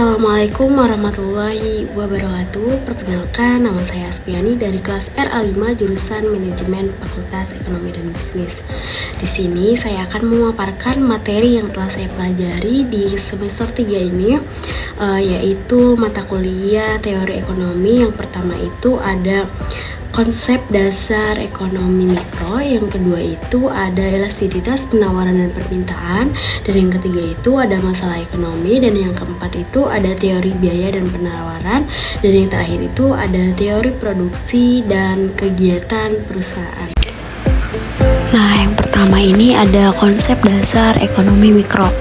Assalamualaikum warahmatullahi wabarakatuh. Perkenalkan, nama saya Aspiani dari kelas RA5 jurusan Manajemen Fakultas Ekonomi dan Bisnis. Di sini saya akan memaparkan materi yang telah saya pelajari di semester 3 ini, yaitu mata kuliah teori ekonomi. Yang pertama itu ada konsep dasar ekonomi mikro, yang kedua itu ada elastisitas penawaran dan permintaan, dan yang ketiga itu ada masalah ekonomi, dan yang keempat itu ada teori biaya dan penawaran, dan yang terakhir itu ada teori produksi dan kegiatan perusahaan. Nah, yang pertama ini ada konsep dasar ekonomi mikro,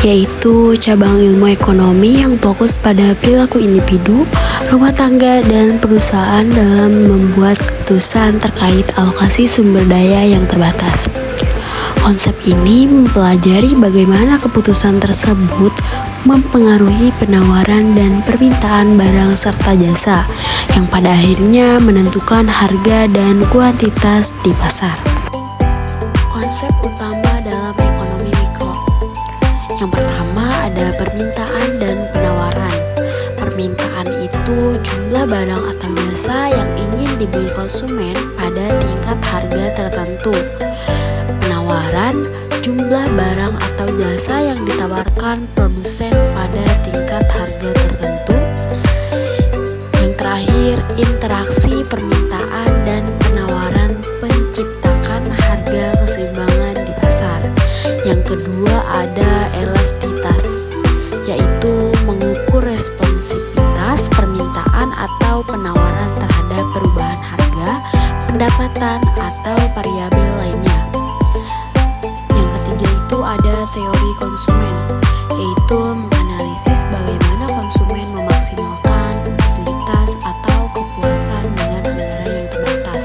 yaitu cabang ilmu ekonomi yang fokus pada perilaku individu, rumah tangga, dan perusahaan dalam membuat keputusan terkait alokasi sumber daya yang terbatas. Konsep ini mempelajari bagaimana keputusan tersebut mempengaruhi penawaran dan permintaan barang serta jasa, yang pada akhirnya menentukan harga dan kuantitas di pasar. Konsep utama dalam ekonomi mikro. Yang pertama ada permintaan dan penawaran. Permintaan itu jumlah barang atau jasa yang ingin dibeli konsumen pada tingkat harga tertentu. Penawaran jumlah barang atau jasa yang ditawarkan produsen pada tingkat harga tertentu. Yang terakhir, interaksi permintaan dan penawaran menciptakan harga keseimbangan di pasar. Yang kedua ada elastisitas, yaitu mengukur responsivitas permintaan atau penawaran terhadap perubahan harga, pendapatan, atau variabel lainnya. Yang ketiga itu ada teori konsumen, yaitu menganalisis bagaimana konsumen memaksimalkan utilitas atau kepuasan dengan anggaran yang terbatas.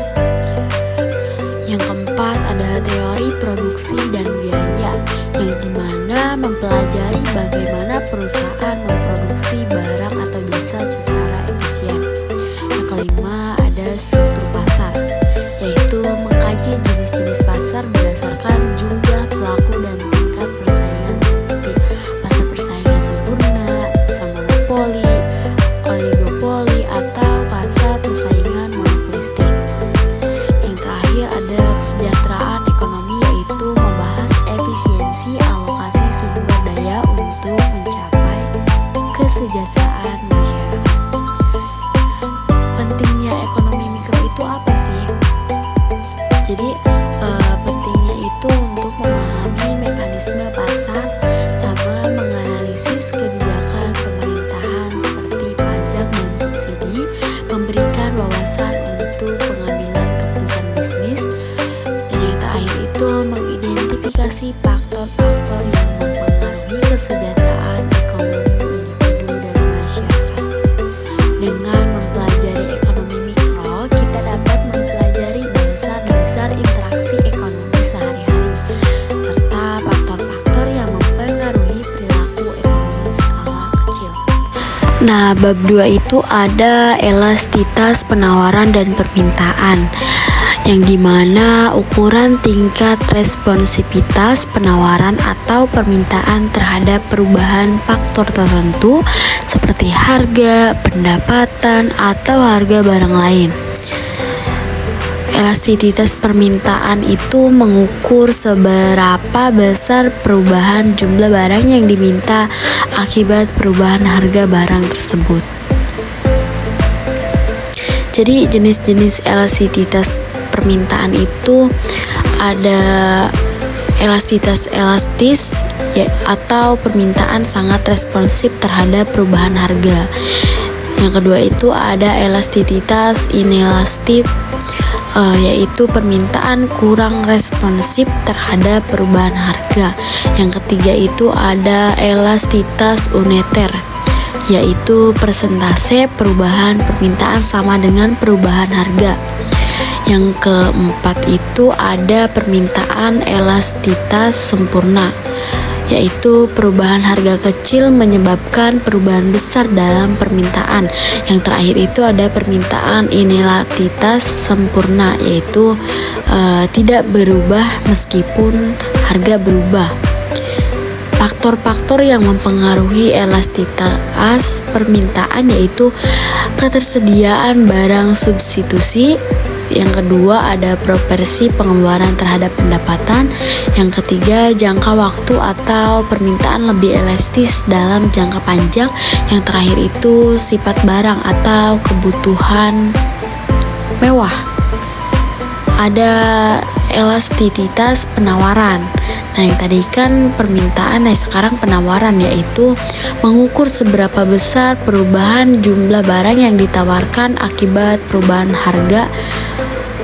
Yang keempat ada teori produksi dan biaya, yang dimana mempelajari bagaimana perusahaan memproduksi barang atau jasa secara efisien. Yang kelima ada struktur pasar, yaitu mengkaji jenis-jenis pasar berdasarkan jumlah pelaku dan tingkat persaingan, seperti pasar persaingan sempurna, pasar monopoli, oligopoli, atau pasar persaingan monopolistik. Yang terakhir ada kesejahteraan ekonomi, yaitu membahas efisiensi alokasi sumber daya untuk mencapai kesejahteraan masyarakat. Pentingnya ekonomi mikro itu apa sih? Jadi pentingnya itu untuk memahami mekanisme pasar sama menganalisis kebijakan pemerintahan seperti pajak dan subsidi, memberikan wawasan untuk pengambilan keputusan bisnis, dan yang terakhir itu mengidentifikasi faktor-faktor yang mempengaruhi kesejahteraan ekonomi individu dan masyarakat. Dengan mempelajari ekonomi mikro, kita dapat mempelajari dasar-dasar interaksi ekonomi sehari-hari, serta faktor-faktor yang mempengaruhi perilaku ekonomi skala kecil. Nah, bab 2 itu ada elastisitas penawaran dan permintaan, yang dimana ukuran tingkat responsivitas penawaran atau permintaan terhadap perubahan faktor tertentu seperti harga, pendapatan, atau harga barang lain. Elastisitas permintaan itu mengukur seberapa besar perubahan jumlah barang yang diminta akibat perubahan harga barang tersebut. Jadi jenis-jenis elastisitas permintaan itu ada elastisitas elastis, atau permintaan sangat responsif terhadap perubahan harga. Yang kedua itu ada elastisitas inelastis, yaitu permintaan kurang responsif terhadap perubahan harga. Yang ketiga itu ada elastisitas uneter, yaitu persentase perubahan permintaan sama dengan perubahan harga. Yang keempat itu ada permintaan elastisitas sempurna, yaitu perubahan harga kecil menyebabkan perubahan besar dalam permintaan. Yang terakhir itu ada permintaan inelastisitas sempurna, yaitu tidak berubah meskipun harga berubah. Faktor-faktor yang mempengaruhi elastisitas permintaan yaitu ketersediaan barang substitusi. Yang kedua ada proporsi pengeluaran terhadap pendapatan. Yang ketiga jangka waktu atau permintaan lebih elastis dalam jangka panjang. Yang terakhir itu sifat barang atau kebutuhan mewah. Ada elastisitas penawaran. Nah yang tadi kan permintaan, nah sekarang penawaran, yaitu mengukur seberapa besar perubahan jumlah barang yang ditawarkan akibat perubahan harga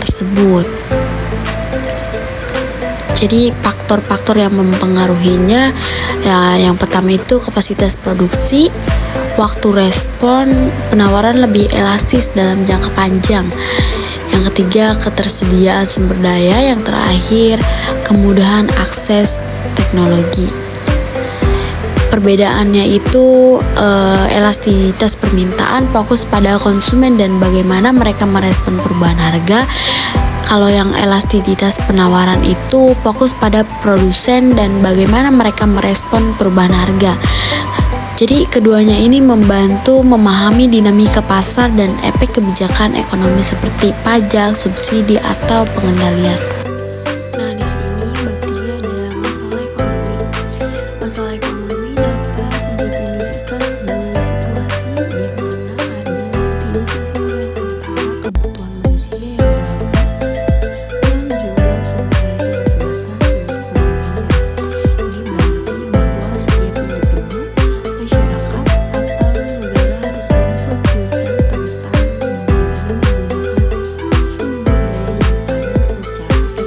tersebut. Jadi faktor-faktor yang mempengaruhinya ya, yang pertama itu kapasitas produksi, waktu respon, penawaran lebih elastis dalam jangka panjang. Yang ketiga ketersediaan sumber daya, yang terakhir kemudahan akses teknologi. Perbedaannya itu elastisitas permintaan fokus pada konsumen dan bagaimana mereka merespon perubahan harga. Kalau yang elastisitas penawaran itu fokus pada produsen dan bagaimana mereka merespon perubahan harga. Jadi keduanya ini membantu memahami dinamika pasar dan efek kebijakan ekonomi seperti pajak, subsidi, atau pengendalian. Nah, di sini bab 3 ada masalah ekonomi. Masalah ekonomi dapat didefinisikan sebagai situasi di mana ada ketidaksesuaian antara kebutuhan manusia yang jumlah sumber daya terbatas untuk memenuhinya. Ini berarti bahwa setiap individu, masyarakat, atau negara harus memperhatikan tentang bagaimana menggunakan sumber daya yang ada secara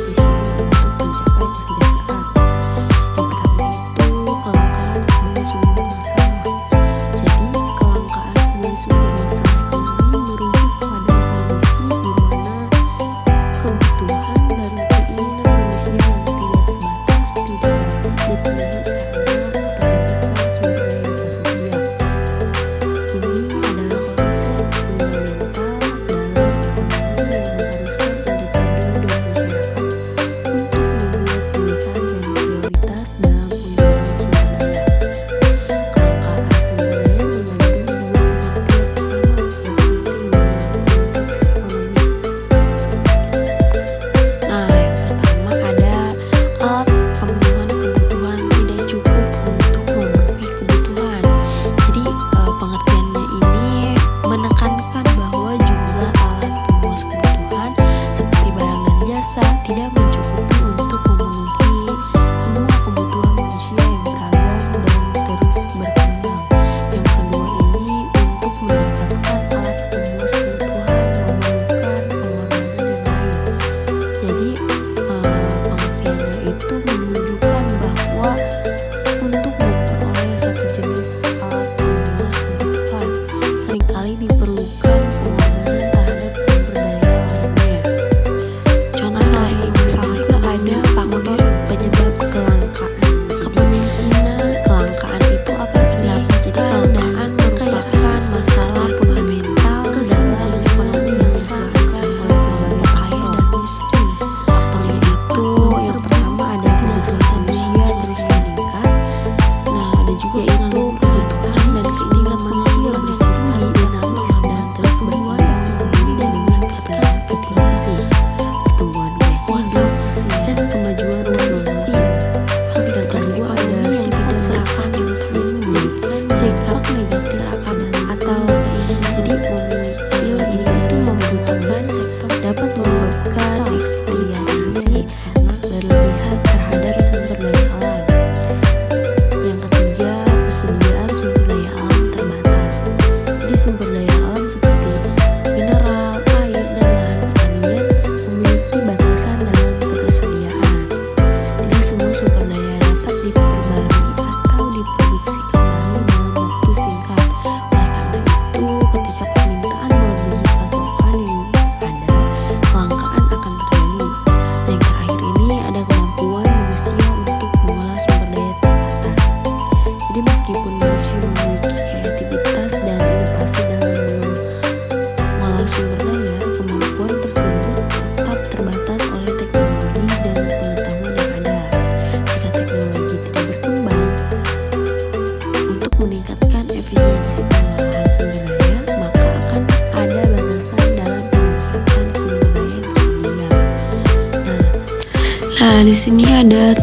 Di sini ada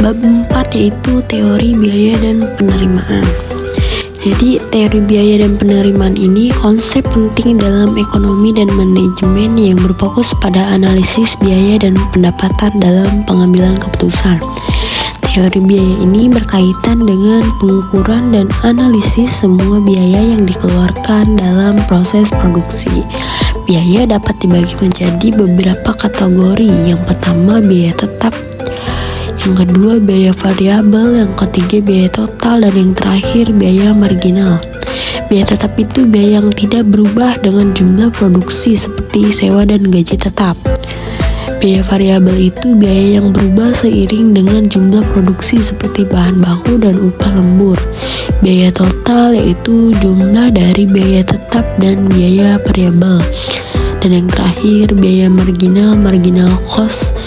bab 4 yaitu teori biaya dan penerimaan. Jadi teori biaya dan penerimaan ini konsep penting dalam ekonomi dan manajemen yang berfokus pada analisis biaya dan pendapatan dalam pengambilan keputusan. Teori biaya ini berkaitan dengan pengukuran dan analisis semua biaya yang dikeluarkan dalam proses produksi. Biaya dapat dibagi menjadi beberapa kategori. Yang pertama, biaya tetap. Yang kedua, biaya variabel. Yang ketiga, biaya total. Dan yang terakhir, biaya marginal. Biaya tetap itu biaya yang tidak berubah dengan jumlah produksi seperti sewa dan gaji tetap. Biaya variabel itu biaya yang berubah seiring dengan jumlah produksi seperti bahan baku dan upah lembur. Biaya total yaitu jumlah dari biaya tetap dan biaya variabel. Dan yang terakhir, biaya marginal cost,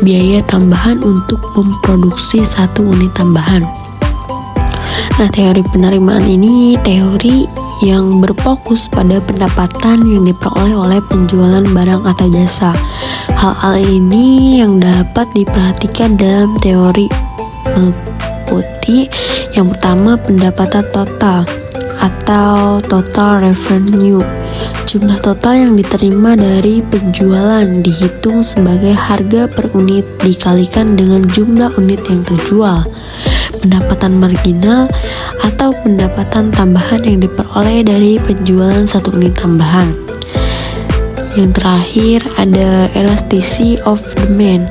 biaya tambahan untuk memproduksi satu unit tambahan. Nah, teori penerimaan ini teori yang berfokus pada pendapatan yang diperoleh oleh penjualan barang atau jasa. Hal-hal ini yang dapat diperhatikan dalam teori meliputi yang pertama, pendapatan total atau total revenue. Jumlah total yang diterima dari penjualan dihitung sebagai harga per unit dikalikan dengan jumlah unit yang terjual. Pendapatan marginal atau pendapatan tambahan yang diperoleh dari penjualan satu unit tambahan. Yang terakhir ada elasticity of demand,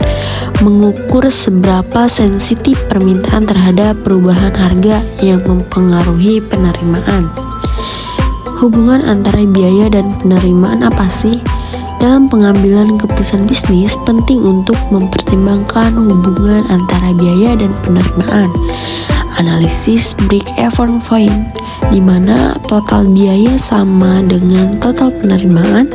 mengukur seberapa sensitif permintaan terhadap perubahan harga yang mempengaruhi penerimaan. Hubungan antara biaya dan penerimaan apa sih? Dalam pengambilan keputusan bisnis, penting untuk mempertimbangkan hubungan antara biaya dan penerimaan. Analisis break-even point, di mana total biaya sama dengan total penerimaan,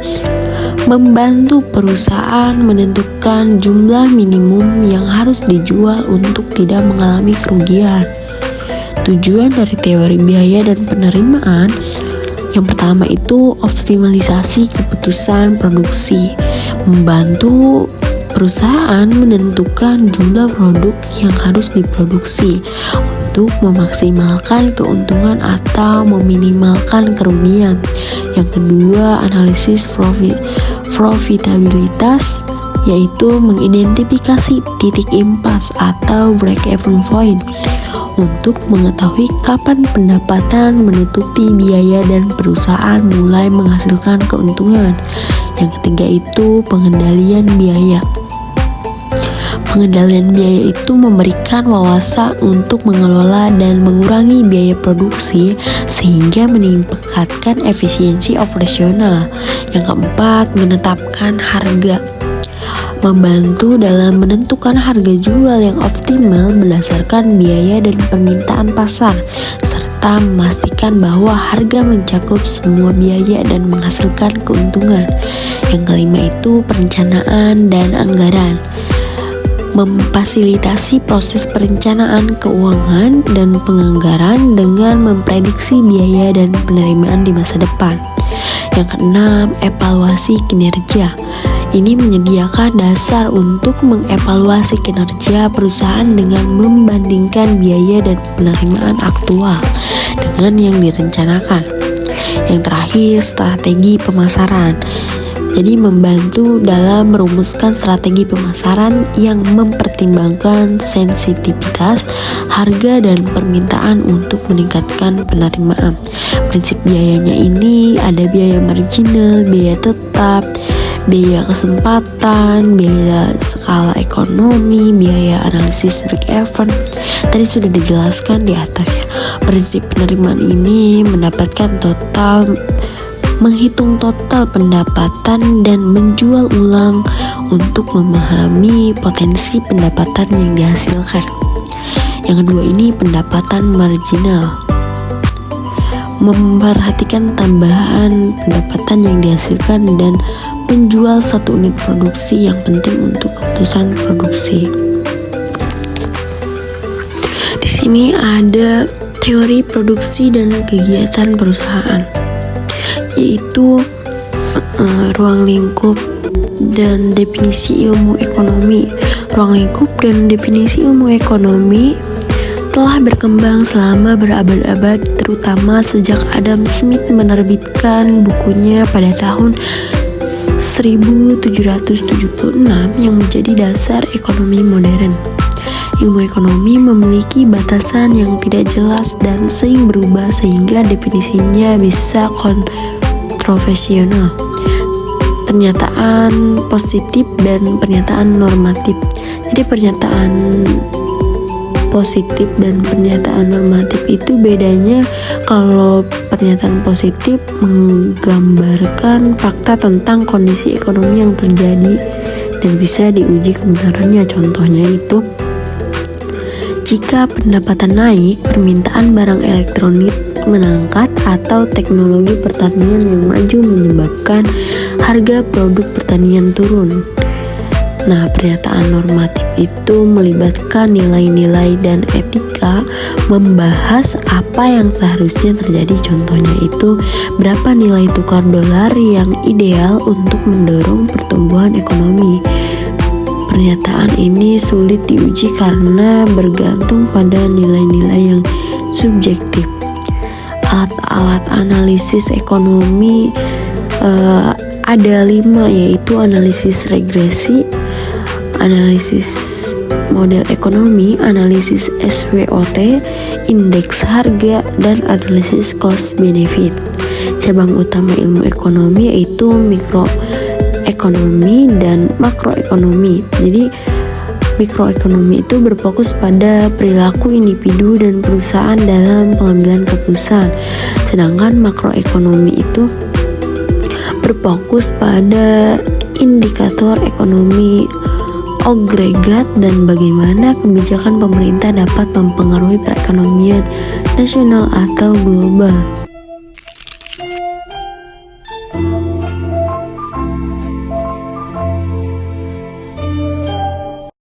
membantu perusahaan menentukan jumlah minimum yang harus dijual untuk tidak mengalami kerugian. Tujuan dari teori biaya dan penerimaan yang pertama itu optimalisasi keputusan produksi, membantu perusahaan menentukan jumlah produk yang harus diproduksi untuk memaksimalkan keuntungan atau meminimalkan kerugian. Yang kedua, analisis profitabilitas, yaitu mengidentifikasi titik impas atau break-even point untuk mengetahui kapan pendapatan menutupi biaya dan perusahaan mulai menghasilkan keuntungan. Yang ketiga itu pengendalian biaya. Pengendalian biaya itu memberikan wawasan untuk mengelola dan mengurangi biaya produksi sehingga meningkatkan efisiensi operasional. Yang keempat, menetapkan harga. Membantu dalam menentukan harga jual yang optimal berdasarkan biaya dan permintaan pasar, serta memastikan bahwa harga mencakup semua biaya dan menghasilkan keuntungan. Yang kelima itu perencanaan dan anggaran. Memfasilitasi proses perencanaan keuangan dan penganggaran dengan memprediksi biaya dan penerimaan di masa depan. Yang keenam, evaluasi kinerja. Ini menyediakan dasar untuk mengevaluasi kinerja perusahaan dengan membandingkan biaya dan penerimaan aktual dengan yang direncanakan. Yang terakhir, strategi pemasaran. Jadi membantu dalam merumuskan strategi pemasaran yang mempertimbangkan sensitivitas, harga, dan permintaan untuk meningkatkan penerimaan. Prinsip biayanya ini ada biaya marginal, biaya tetap, biaya kesempatan, biaya skala ekonomi, biaya analisis break-even. Tadi sudah dijelaskan di atasnya. Prinsip penerimaan ini menghitung total pendapatan dan menjual ulang untuk memahami potensi pendapatan yang dihasilkan. Yang kedua ini pendapatan marginal. Memperhatikan tambahan pendapatan yang dihasilkan dan penjual satu unit produksi yang penting untuk keputusan produksi. Di sini ada teori produksi dan kegiatan perusahaan, yaitu ruang lingkup dan definisi ilmu ekonomi. Ruang lingkup dan definisi ilmu ekonomi telah berkembang selama berabad-abad, terutama sejak Adam Smith menerbitkan bukunya pada tahun 1776 yang menjadi dasar ekonomi modern. Ilmu ekonomi memiliki batasan yang tidak jelas dan sering berubah sehingga definisinya bisa kontroversial. Pernyataan positif dan pernyataan normatif. Jadi pernyataan positif dan pernyataan normatif itu bedanya, kalau pernyataan positif menggambarkan fakta tentang kondisi ekonomi yang terjadi dan bisa diuji kebenarannya. Contohnya itu, jika pendapatan naik, permintaan barang elektronik meningkat atau teknologi pertanian yang maju menyebabkan harga produk pertanian turun. Nah, pernyataan normatif itu melibatkan nilai-nilai dan etika, membahas apa yang seharusnya terjadi. Contohnya itu, berapa nilai tukar dolar yang ideal untuk mendorong pertumbuhan ekonomi. Pernyataan ini sulit diuji karena bergantung pada nilai-nilai yang subjektif. Alat-alat analisis ekonomi ada 5, yaitu analisis regresi, analisis model ekonomi, analisis SWOT, indeks harga, dan analisis cost benefit. Cabang utama ilmu ekonomi yaitu mikroekonomi dan makroekonomi. Jadi mikroekonomi itu berfokus pada perilaku individu dan perusahaan dalam pengambilan keputusan, sedangkan makroekonomi itu berfokus pada indikator ekonomi agregat dan bagaimana kebijakan pemerintah dapat mempengaruhi perekonomian nasional atau global.